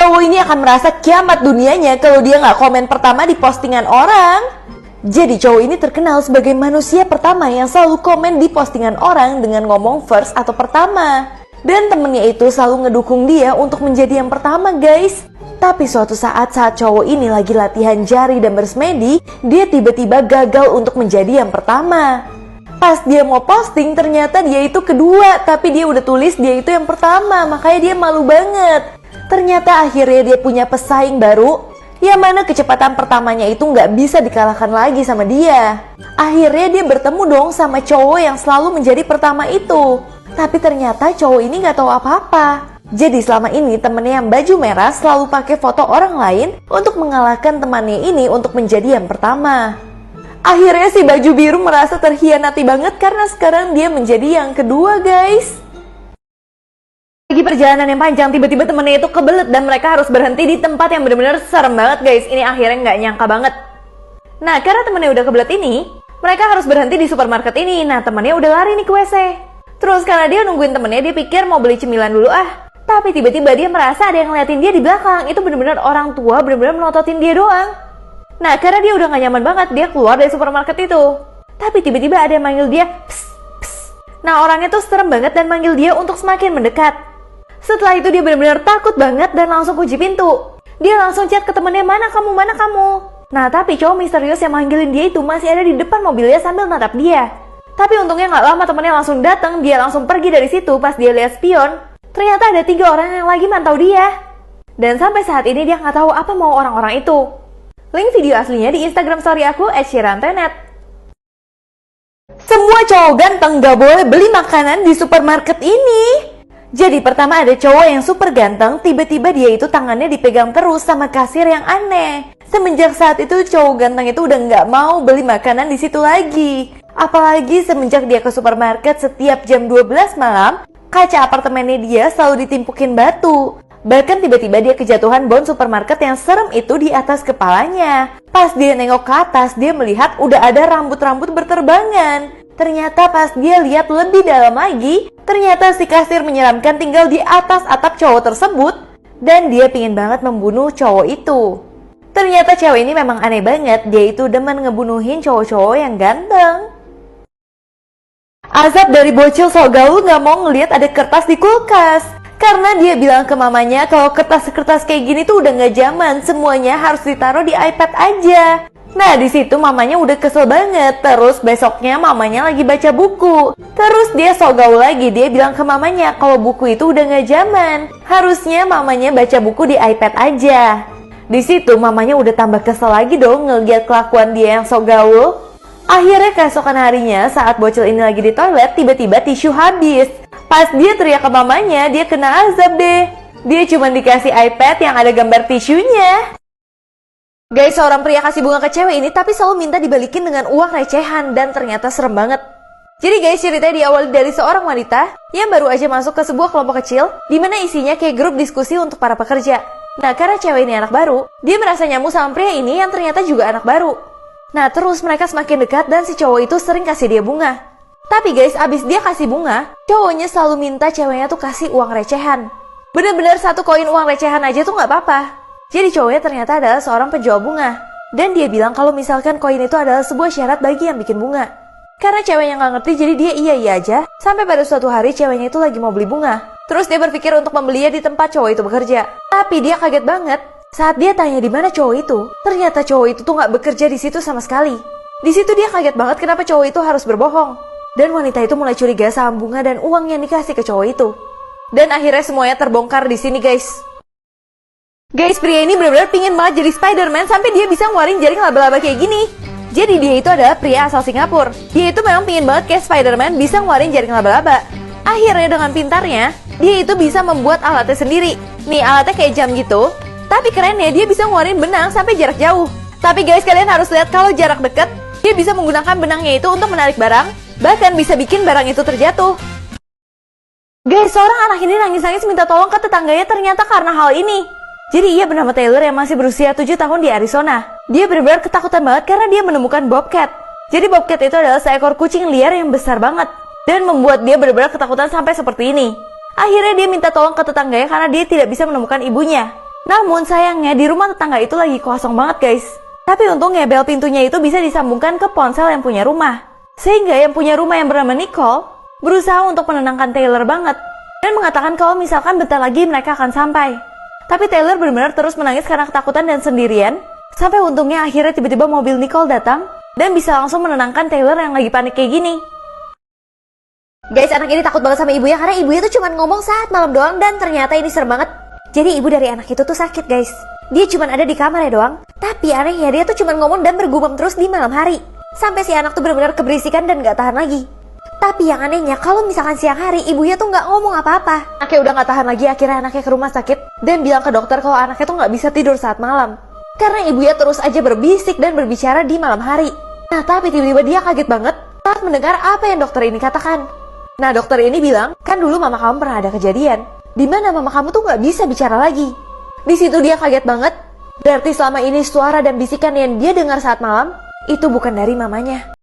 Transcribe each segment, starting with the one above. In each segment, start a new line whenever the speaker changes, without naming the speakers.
cowok ini akan merasa kiamat dunianya kalau dia nggak komen pertama di postingan orang. Jadi cowok ini terkenal sebagai manusia pertama yang selalu komen di postingan orang dengan ngomong first atau pertama. Dan temennya itu selalu ngedukung dia untuk menjadi yang pertama guys. Tapi suatu saat cowok ini lagi latihan jari dan bersemedi, dia tiba-tiba gagal untuk menjadi yang pertama. Pas dia mau posting ternyata dia itu kedua, tapi dia udah tulis dia itu yang pertama, makanya dia malu banget. Ternyata akhirnya dia punya pesaing baru, yang mana kecepatan pertamanya itu nggak bisa dikalahkan lagi sama dia. Akhirnya dia bertemu dong sama cowok yang selalu menjadi pertama itu. Tapi ternyata cowok ini nggak tahu apa-apa. Jadi selama ini temennya yang baju merah selalu pakai foto orang lain untuk mengalahkan temannya ini untuk menjadi yang pertama. Akhirnya si baju biru merasa terhianati banget karena sekarang dia menjadi yang kedua guys. Lagi perjalanan yang panjang, tiba-tiba temennya itu kebelet dan mereka harus berhenti di tempat yang benar-benar serem banget guys. Ini akhirnya nggak nyangka banget. Nah karena temennya udah kebelet ini, mereka harus berhenti di supermarket ini. Nah temennya udah lari nih ke WC. Terus karena dia nungguin temennya, dia pikir mau beli cemilan dulu Tapi tiba-tiba dia merasa ada yang ngeliatin dia di belakang. Itu benar-benar orang tua benar-benar melototin dia doang. Nah karena dia udah gak nyaman banget, dia keluar dari supermarket itu. Tapi tiba-tiba ada yang manggil dia, psst, psst. Nah orangnya tuh serem banget dan manggil dia untuk semakin mendekat. Setelah itu dia benar-benar takut banget dan langsung kunci pintu. Dia langsung chat ke temennya, mana kamu, mana kamu. Nah tapi cowok misterius yang manggilin dia itu masih ada di depan mobilnya sambil natap dia. Tapi untungnya gak lama temennya langsung datang, dia langsung pergi dari situ. Pas dia lihat spion, ternyata ada 3 orang yang lagi mantau dia. Dan sampai saat ini dia gak tahu apa mau orang-orang itu. Link video aslinya di Instagram story aku @shirantenet. Semua cowok ganteng gak boleh beli makanan di supermarket ini. Jadi pertama ada cowok yang super ganteng, tiba-tiba dia itu tangannya dipegang terus sama kasir yang aneh. Semenjak saat itu cowok ganteng itu udah gak mau beli makanan di situ lagi. Apalagi semenjak dia ke supermarket setiap jam 12 malam, kaca apartemennya dia selalu ditimpukin batu. Bahkan tiba-tiba dia kejatuhan bon supermarket yang serem itu di atas kepalanya. Pas dia nengok ke atas, dia melihat udah ada rambut-rambut berterbangan. Ternyata pas dia lihat lebih dalam lagi, ternyata si kasir menyeramkan tinggal di atas atap cowok tersebut. Dan dia pingin banget membunuh cowok itu. Ternyata cewek ini memang aneh banget, dia itu demen ngebunuhin cowok-cowok yang ganteng. Azab dari bocil so gaul gak mau ngelihat ada kertas di kulkas. Karena dia bilang ke mamanya kalau kertas-kertas kayak gini tuh udah gak zaman, semuanya harus ditaruh di iPad aja. Nah di situ mamanya udah kesel banget. Terus besoknya mamanya lagi baca buku. Terus dia so gaul lagi, dia bilang ke mamanya kalau buku itu udah gak zaman, harusnya mamanya baca buku di iPad aja. Di situ mamanya udah tambah kesel lagi dong ngeliat kelakuan dia yang so gaul. Akhirnya keesokan harinya saat bocil ini lagi di toilet, tiba-tiba tisu habis. Pas dia teriak ke mamanya, dia kena azab deh. Dia cuma dikasih iPad yang ada gambar tisunya. Guys, seorang pria kasih bunga ke cewek ini tapi selalu minta dibalikin dengan uang recehan dan ternyata serem banget. Jadi guys, ceritanya diawali dari seorang wanita yang baru aja masuk ke sebuah kelompok kecil dimana isinya kayak grup diskusi untuk para pekerja. Nah, karena cewek ini anak baru, dia merasa nyambung sama pria ini yang ternyata juga anak baru. Nah, terus mereka semakin dekat dan si cowok itu sering kasih dia bunga. Tapi guys, abis dia kasih bunga, cowoknya selalu minta ceweknya tuh kasih uang recehan. Bener-bener 1 koin uang recehan aja tuh gak apa-apa. Jadi cowoknya ternyata adalah seorang penjual bunga. Dan dia bilang kalau misalkan koin itu adalah sebuah syarat bagi yang bikin bunga. Karena ceweknya gak ngerti, jadi dia iya-iya aja. Sampai pada suatu hari ceweknya itu lagi mau beli bunga. Terus dia berpikir untuk membelinya di tempat cowok itu bekerja. Tapi dia kaget banget saat dia tanya di mana cowok itu. Ternyata cowok itu tuh gak bekerja di situ sama sekali. Di situ dia kaget banget kenapa cowok itu harus berbohong. Dan wanita itu mulai curiga sama bunga dan uang yang dikasih ke cowok itu. Dan akhirnya semuanya terbongkar di sini guys. Guys, pria ini benar-benar pingin banget jadi Spider-Man sampai dia bisa ngeluarin jaring laba-laba kayak gini. Jadi dia itu adalah pria asal Singapura. Dia itu memang pingin banget kayak Spider-Man bisa ngeluarin jaring laba-laba. Akhirnya dengan pintarnya, dia itu bisa membuat alatnya sendiri. Nih alatnya kayak jam gitu. Tapi kerennya dia bisa ngeluarin benang sampai jarak jauh. Tapi guys, kalian harus lihat kalau jarak dekat, dia bisa menggunakan benangnya itu untuk menarik barang. Bahkan bisa bikin barang itu terjatuh. Guys, seorang anak ini nangis-nangis minta tolong ke tetangganya ternyata karena hal ini. Jadi ia bernama Taylor yang masih berusia 7 tahun di Arizona. Dia benar-benar ketakutan banget karena dia menemukan Bobcat. Jadi Bobcat itu adalah seekor kucing liar yang besar banget. Dan membuat dia benar-benar ketakutan sampai seperti ini. Akhirnya dia minta tolong ke tetangganya karena dia tidak bisa menemukan ibunya. Namun sayangnya di rumah tetangga itu lagi kosong banget guys. Tapi untungnya bel pintunya itu bisa disambungkan ke ponsel yang punya rumah. Sehingga yang punya rumah yang bernama Nicole berusaha untuk menenangkan Taylor banget. Dan mengatakan kalau misalkan bentar lagi mereka akan sampai. Tapi Taylor benar-benar terus menangis karena ketakutan dan sendirian. Sampai untungnya akhirnya tiba-tiba mobil Nicole datang dan bisa langsung menenangkan Taylor yang lagi panik kayak gini. Guys, anak ini takut banget sama ibunya karena ibunya tuh cuma ngomong saat malam doang dan ternyata ini serem banget. Jadi ibu dari anak itu tuh sakit guys. Dia cuma ada di kamarnya doang. Tapi anehnya dia tuh cuma ngomong dan bergumam terus di malam hari. Sampai si anak tuh benar-benar keberisikan dan gak tahan lagi. Tapi yang anehnya kalau misalkan siang hari ibunya tuh gak ngomong apa-apa. Anaknya udah gak tahan lagi, akhirnya anaknya ke rumah sakit dan bilang ke dokter kalau anaknya tuh gak bisa tidur saat malam. Karena ibunya terus aja berbisik dan berbicara di malam hari. Nah tapi tiba-tiba dia kaget banget saat mendengar apa yang dokter ini katakan. Nah dokter ini bilang, kan dulu mama kamu pernah ada kejadian dimana mama kamu tuh gak bisa bicara lagi. Di situ dia kaget banget. Berarti selama ini suara dan bisikan yang dia dengar saat malam itu bukan dari mamanya.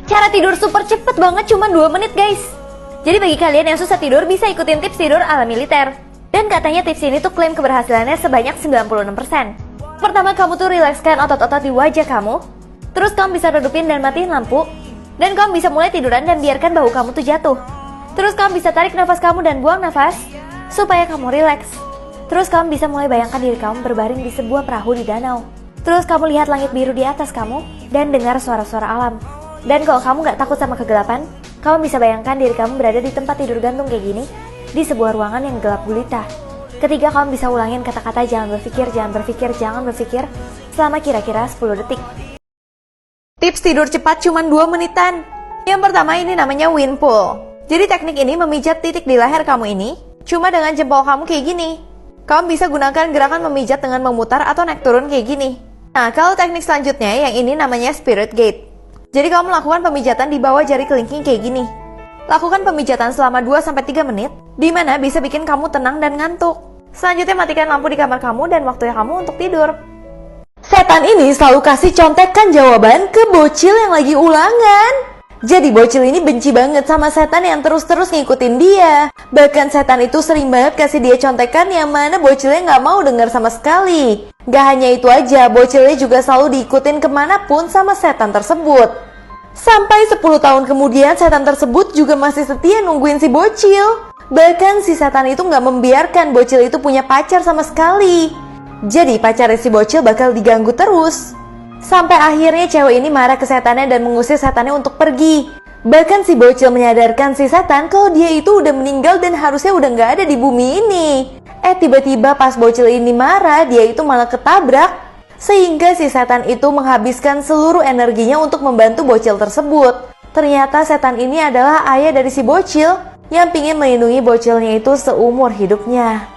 Cara tidur super cepet banget, cuma 2 menit guys. Jadi bagi kalian yang susah tidur bisa ikutin tips tidur ala militer. Dan katanya tips ini tuh klaim keberhasilannya sebanyak 96%. Pertama, kamu tuh rilekskan otot-otot di wajah kamu. Terus kamu bisa redupin dan matiin lampu. Dan kamu bisa mulai tiduran dan biarkan bahu kamu tuh jatuh. Terus kamu bisa tarik nafas kamu dan buang nafas supaya kamu rileks. Terus kamu bisa mulai bayangkan diri kamu berbaring di sebuah perahu di danau. Terus kamu lihat langit biru di atas kamu dan dengar suara-suara alam. Dan kalau kamu gak takut sama kegelapan, kamu bisa bayangkan diri kamu berada di tempat tidur gantung kayak gini, di sebuah ruangan yang gelap gulita. Ketiga, kamu bisa ulangin kata-kata jangan berpikir, jangan berpikir, jangan berpikir selama kira-kira 10 detik. Tips tidur cepat cuma 2 menitan. Yang pertama ini namanya wind pull. Jadi teknik ini memijat titik di leher kamu ini cuma dengan jempol kamu kayak gini. Kamu bisa gunakan gerakan memijat dengan memutar atau naik turun kayak gini. Nah, kalau teknik selanjutnya yang ini namanya spirit gate. Jadi kamu lakukan pemijatan di bawah jari kelingking kayak gini. Lakukan pemijatan selama 2-3 menit, di mana bisa bikin kamu tenang dan ngantuk. Selanjutnya matikan lampu di kamar kamu dan waktunya kamu untuk tidur. Setan ini selalu kasih contekan jawaban ke bocil yang lagi ulangan. Jadi bocil ini benci banget sama setan yang terus-terus ngikutin dia. Bahkan setan itu sering banget kasih dia contekan yang mana bocilnya gak mau dengar sama sekali. Gak hanya itu aja, bocilnya juga selalu diikutin kemanapun sama setan tersebut. Sampai 10 tahun kemudian setan tersebut juga masih setia nungguin si bocil. Bahkan si setan itu gak membiarkan bocil itu punya pacar sama sekali. Jadi pacarnya si bocil bakal diganggu terus. Sampai akhirnya cewek ini marah ke setannya dan mengusir setannya untuk pergi. Bahkan si bocil menyadarkan si setan kalau dia itu udah meninggal dan harusnya udah gak ada di bumi ini. Tiba-tiba pas bocil ini marah, dia itu malah ketabrak. Sehingga si setan itu menghabiskan seluruh energinya untuk membantu bocil tersebut. Ternyata setan ini adalah ayah dari si bocil yang pingin melindungi bocilnya itu seumur hidupnya.